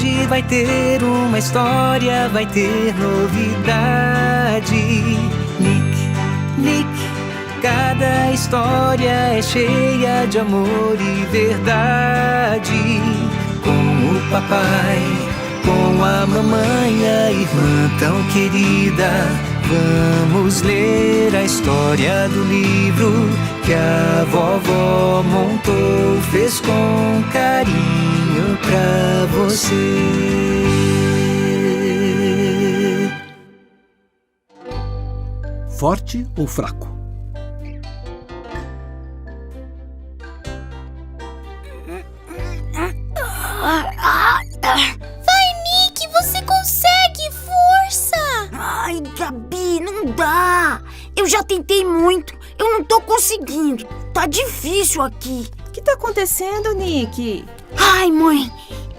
Hoje vai ter uma história, vai ter novidade. Nick, Nick, cada história é cheia de amor e verdade. Com o papai, com a mamãe, a irmã tão querida, vamos ler a história do livro que a vovó montou, fez com carinho pra você. Forte ou fraco? Vai, Nick, você consegue, força! Ai, Gabi, não dá. Eu já tentei muito, eu não tô conseguindo. Tá difícil aqui. O que tá acontecendo, Nick? Ai, mãe,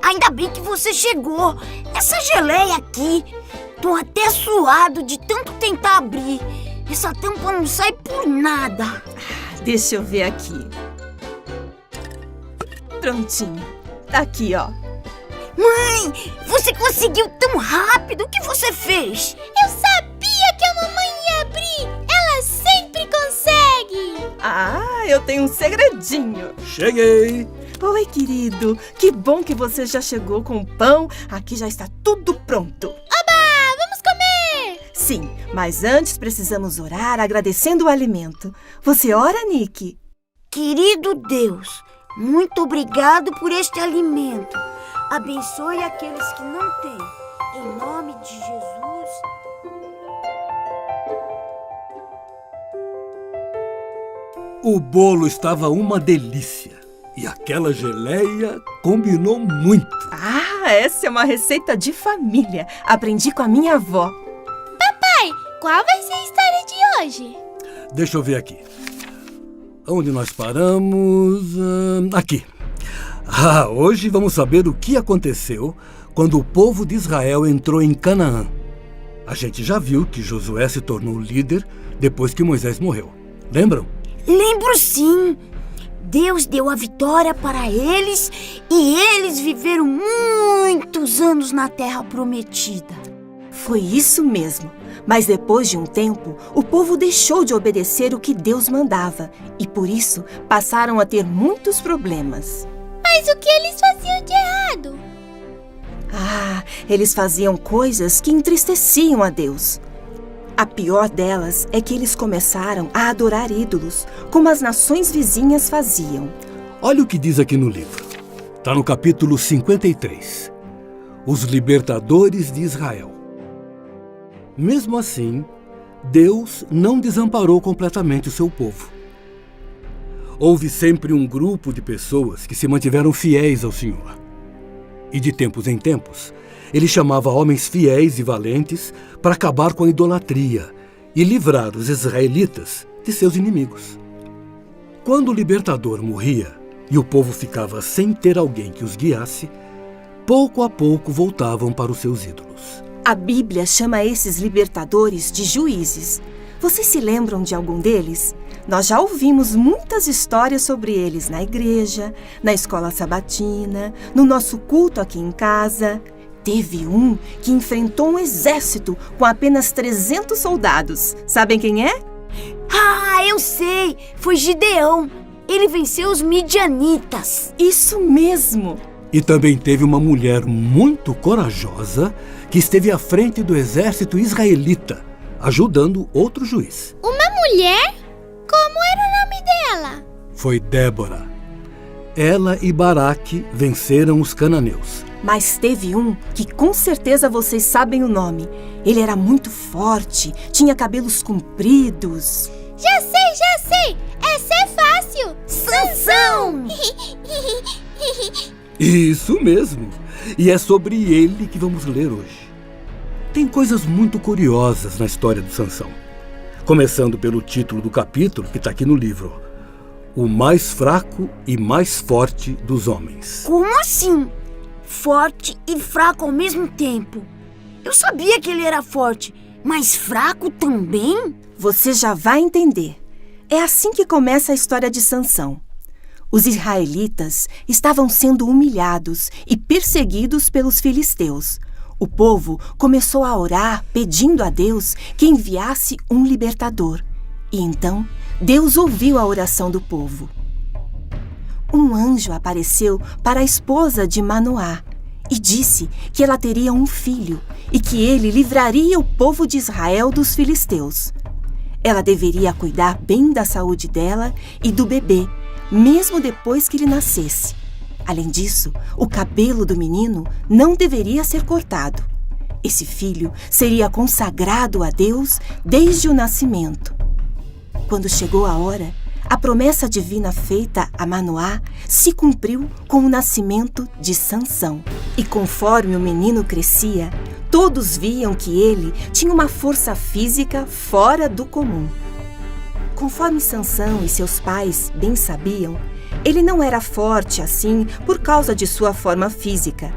ainda bem que você chegou. Essa geleia aqui, tô até suado de tanto tentar abrir. Essa tampa não sai por nada. Deixa eu ver aqui. Prontinho. Tá aqui, ó. Mãe, você conseguiu tão rápido. O que você fez? Eu sabia que a mamãe ia abrir! Ela sempre consegue! Ah, eu tenho um segredinho. Cheguei! Oi, querido. Que bom que você já chegou com o pão. Aqui já está tudo pronto. Oba! Vamos comer! Sim, mas antes precisamos orar agradecendo o alimento. Você ora, Nick? Querido Deus, muito obrigado por este alimento. Abençoe aqueles que não têm. Em nome de Jesus. O bolo estava uma delícia. E aquela geleia combinou muito. Ah, essa é uma receita de família. Aprendi com a minha avó. Papai, qual vai ser a história de hoje? Deixa eu ver aqui. Onde nós paramos? Aqui. Hoje vamos saber o que aconteceu quando o povo de Israel entrou em Canaã. A gente já viu que Josué se tornou líder depois que Moisés morreu. Lembram? Lembro sim. Deus deu a vitória para eles e eles viveram muitos anos na Terra Prometida. Foi isso mesmo. Mas depois de um tempo, o povo deixou de obedecer o que Deus mandava e por isso passaram a ter muitos problemas. Mas o que eles faziam de errado? Eles faziam coisas que entristeciam a Deus. A pior delas é que eles começaram a adorar ídolos, como as nações vizinhas faziam. Olha o que diz aqui no livro. Está no capítulo 53. Os libertadores de Israel. Mesmo assim, Deus não desamparou completamente o seu povo. Houve sempre um grupo de pessoas que se mantiveram fiéis ao Senhor. E de tempos em tempos, ele chamava homens fiéis e valentes para acabar com a idolatria e livrar os israelitas de seus inimigos. Quando o libertador morria e o povo ficava sem ter alguém que os guiasse, pouco a pouco voltavam para os seus ídolos. A Bíblia chama esses libertadores de juízes. Vocês se lembram de algum deles? Nós já ouvimos muitas histórias sobre eles na igreja, na escola sabatina, no nosso culto aqui em casa. Teve um que enfrentou um exército com apenas 300 soldados. Sabem quem é? Eu sei! Foi Gideão. Ele venceu os midianitas. Isso mesmo! E também teve uma mulher muito corajosa que esteve à frente do exército israelita, ajudando outro juiz. Uma mulher? Como era o nome dela? Foi Débora. Ela e Baraque venceram os cananeus. Mas teve um que com certeza vocês sabem o nome. Ele era muito forte, tinha cabelos compridos. Já sei! Essa é fácil! Sansão! Isso mesmo! E é sobre ele que vamos ler hoje. Tem coisas muito curiosas na história do Sansão. Começando pelo título do capítulo que está aqui no livro. O mais fraco e mais forte dos homens. Como assim? Forte e fraco ao mesmo tempo. Eu sabia que ele era forte, mas fraco também? Você já vai entender. É assim que começa a história de Sansão. Os israelitas estavam sendo humilhados e perseguidos pelos filisteus. O povo começou a orar pedindo a Deus que enviasse um libertador. E então, Deus ouviu a oração do povo. Um anjo apareceu para a esposa de Manoá e disse que ela teria um filho e que ele livraria o povo de Israel dos filisteus. Ela deveria cuidar bem da saúde dela e do bebê, mesmo depois que ele nascesse. Além disso, o cabelo do menino não deveria ser cortado. Esse filho seria consagrado a Deus desde o nascimento. Quando chegou a hora, a promessa divina feita a Manoá se cumpriu com o nascimento de Sansão. E conforme o menino crescia, todos viam que ele tinha uma força física fora do comum. Conforme Sansão e seus pais bem sabiam, ele não era forte assim por causa de sua forma física,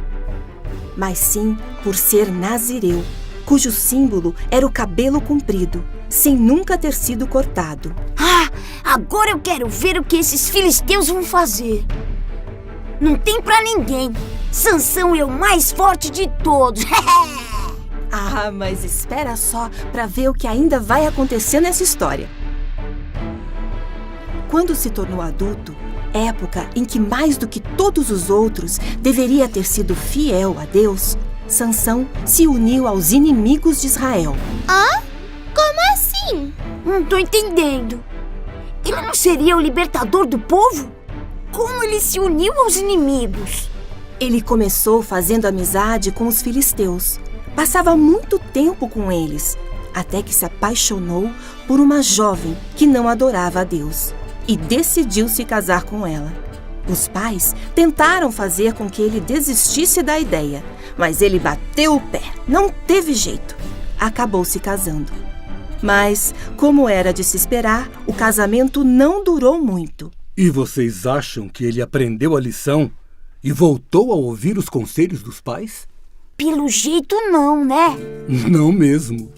mas sim por ser nazireu, cujo símbolo era o cabelo comprido, sem nunca ter sido cortado. Ah, agora eu quero ver o que esses filisteus vão fazer. Não tem pra ninguém. Sansão é o mais forte de todos. Ah, mas espera só para ver o que ainda vai acontecer nessa história. Quando se tornou adulto, época em que mais do que todos os outros deveria ter sido fiel a Deus, Sansão se uniu aos inimigos de Israel. Hã? Como assim? Não tô entendendo. Ele não seria o libertador do povo? Como ele se uniu aos inimigos? Ele começou fazendo amizade com os filisteus. Passava muito tempo com eles, até que se apaixonou por uma jovem que não adorava a Deus e decidiu se casar com ela. Os pais tentaram fazer com que ele desistisse da ideia, mas ele bateu o pé, não teve jeito. Acabou se casando. Mas, como era de se esperar, o casamento não durou muito. E vocês acham que ele aprendeu a lição e voltou a ouvir os conselhos dos pais? Pelo jeito não, né? Não mesmo.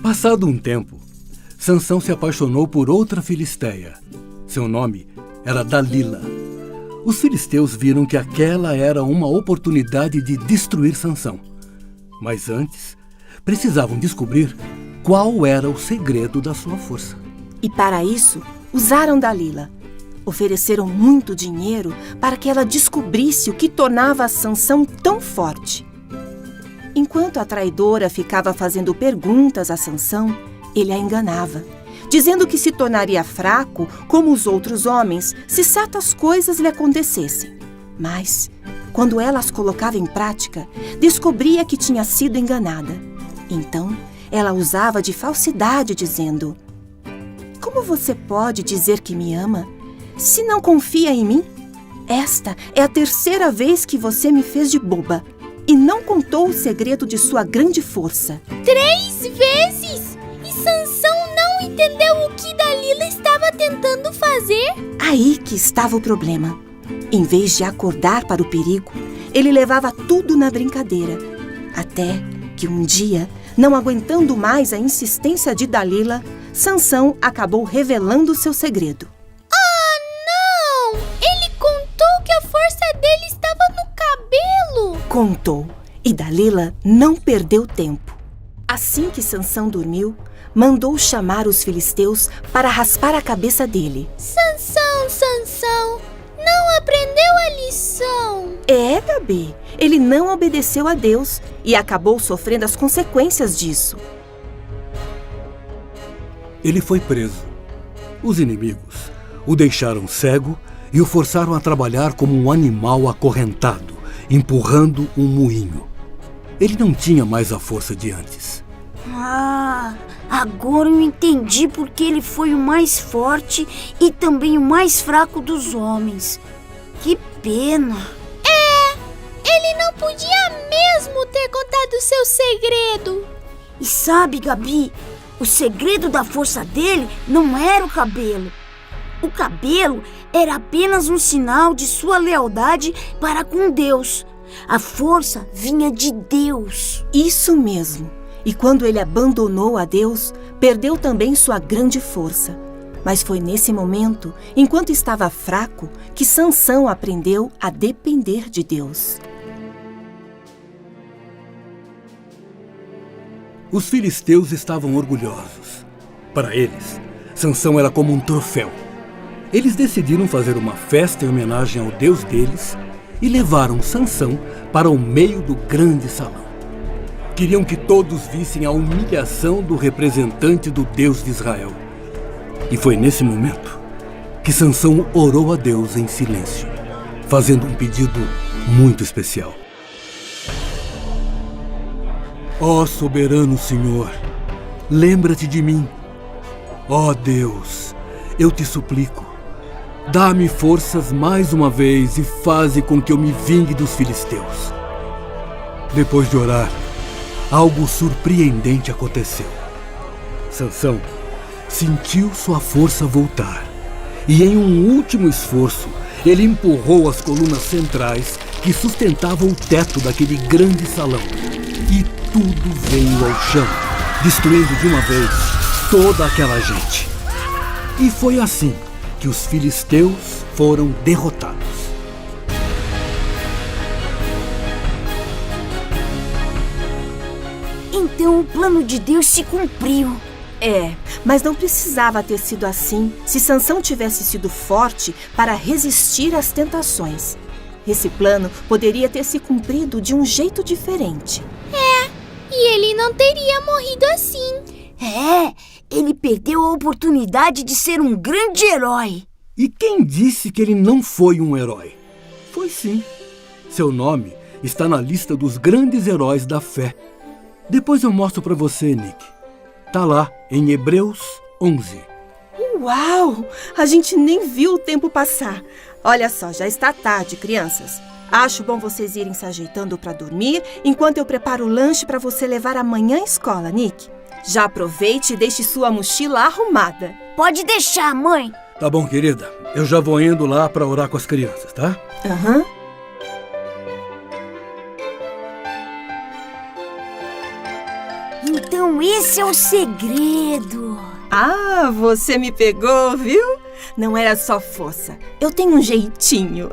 Passado um tempo, Sansão se apaixonou por outra filisteia. Seu nome era Dalila. Os filisteus viram que aquela era uma oportunidade de destruir Sansão. Mas antes, precisavam descobrir qual era o segredo da sua força. E para isso, usaram Dalila. Ofereceram muito dinheiro para que ela descobrisse o que tornava Sansão tão forte. Enquanto a traidora ficava fazendo perguntas a Sansão, ele a enganava, dizendo que se tornaria fraco como os outros homens se certas coisas lhe acontecessem. Mas, quando ela as colocava em prática, descobria que tinha sido enganada. Então, ela usava de falsidade, dizendo: "Como você pode dizer que me ama se não confia em mim? Esta é a terceira vez que você me fez de boba e não contou o segredo de sua grande força." 3 vezes? E Sansão não entendeu o que Dalila estava tentando fazer? Aí que estava o problema. Em vez de acordar para o perigo, ele levava tudo na brincadeira. Até que um dia, não aguentando mais a insistência de Dalila, Sansão acabou revelando seu segredo. Não! Ele contou que a força dele estava no cabelo! Contou, e Dalila não perdeu tempo. Assim que Sansão dormiu, mandou chamar os filisteus para raspar a cabeça dele. Sansão, Sansão, não aprendeu a lição! É, Gabi, ele não obedeceu a Deus e acabou sofrendo as consequências disso. Ele foi preso. Os inimigos o deixaram cego e o forçaram a trabalhar como um animal acorrentado, empurrando um moinho. Ele não tinha mais a força de antes. Ah, agora eu entendi porque ele foi o mais forte e também o mais fraco dos homens. Que pena. Ele não podia mesmo ter contado seu segredo! E sabe, Gabi, o segredo da força dele não era o cabelo. O cabelo era apenas um sinal de sua lealdade para com Deus. A força vinha de Deus. Isso mesmo. E quando ele abandonou a Deus, perdeu também sua grande força. Mas foi nesse momento, enquanto estava fraco, que Sansão aprendeu a depender de Deus. Os filisteus estavam orgulhosos. Para eles, Sansão era como um troféu. Eles decidiram fazer uma festa em homenagem ao Deus deles e levaram Sansão para o meio do grande salão. Queriam que todos vissem a humilhação do representante do Deus de Israel. E foi nesse momento que Sansão orou a Deus em silêncio, fazendo um pedido muito especial. Ó soberano Senhor, lembra-te de mim. Ó Deus, eu te suplico, dá-me forças mais uma vez e faze com que eu me vingue dos filisteus. Depois de orar, algo surpreendente aconteceu. Sansão sentiu sua força voltar e, em um último esforço, ele empurrou as colunas centrais que sustentavam o teto daquele grande salão. E tudo veio ao chão, destruindo de uma vez toda aquela gente. E foi assim que os filisteus foram derrotados. Então o plano de Deus se cumpriu. Mas não precisava ter sido assim se Sansão tivesse sido forte para resistir às tentações. Esse plano poderia ter se cumprido de um jeito diferente. E ele não teria morrido assim. Ele perdeu a oportunidade de ser um grande herói. E quem disse que ele não foi um herói? Foi sim. Seu nome está na lista dos grandes heróis da fé. Depois eu mostro para você, Nick. Tá lá, em Hebreus 11. Uau! A gente nem viu o tempo passar. Olha só, já está tarde, crianças. Acho bom vocês irem se ajeitando para dormir enquanto eu preparo o lanche para você levar amanhã à escola, Nick. Já aproveite e deixe sua mochila arrumada. Pode deixar, mãe. Tá bom, querida. Eu já vou indo lá para orar com as crianças, tá? Aham. Então esse é o segredo. Ah, você me pegou, viu? Não era só força. Eu tenho um jeitinho.